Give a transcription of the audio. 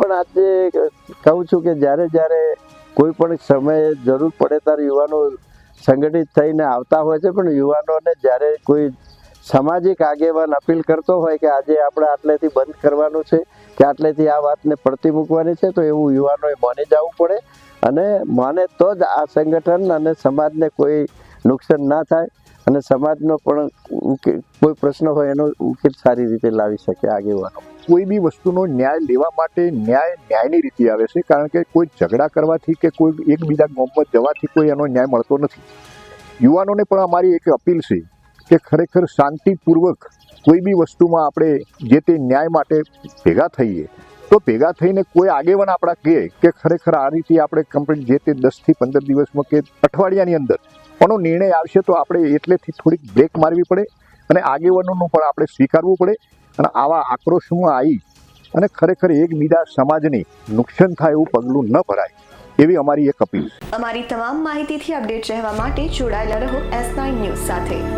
પણ આજે કહું છું કે જ્યારે જ્યારે કોઈ પણ સમયે જરૂર પડે ત્યારે યુવાનો સંગઠિત થઈને આવતા હોય છે, પણ યુવાનોને જ્યારે કોઈ સામાજિક આગેવાન અપીલ કરતો હોય કે આજે આપણે આટલેથી બંધ કરવાનું છે કે આટલેથી આ વાતને પડતી મૂકવાની છે, તો એવું યુવાનોએ માની જવું પડે અને માને તો જ આ સંગઠન અને સમાજને કોઈ નુકસાન ના થાય અને સમાજનો પણ કોઈ પ્રશ્ન હોય એનો ઉકેલ સારી રીતે લાવી શકે આગેવાનો. કોઈ બી વસ્તુનો ન્યાય લેવા માટે ન્યાયની રીતે આવે છે, કારણ કે કોઈ ઝઘડા કરવાથી કે કોઈ એકબીજા ગામમાં જવાથી કોઈ એનો ન્યાય મળતો નથી. યુવાનોને પણ અમારી એક અપીલ છે કે ખરેખર શાંતિપૂર્વક કોઈ બી વસ્તુમાં આપણે જે તે ન્યાય માટે ભેગા થઈએ, તો ભેગા થઈને કોઈ આગેવાન આપણા કહે કે ખરેખર આ રીતે આપણે કમ્પ્લીટ જે તે 10 થી 15 દિવસમાં કે અઠવાડિયાની અંદર આનો નિર્ણય આવશે, તો આપણે એટલેથી થોડીક બ્રેક મારવી પડે અને આગેવાનોનું પણ આપણે સ્વીકારવું પડે અને આવા આક્રોશમાં આવી અને ખરેખર એકબીજા સમાજને નુકસાન થાય એવું પગલું ન ભરાય એવી અમારી એક અપીલ છે. અમારી તમામ માહિતીથી અપડેટ રહેવા માટે જોડાયેલા રહો S9 ન્યૂઝ સાથે.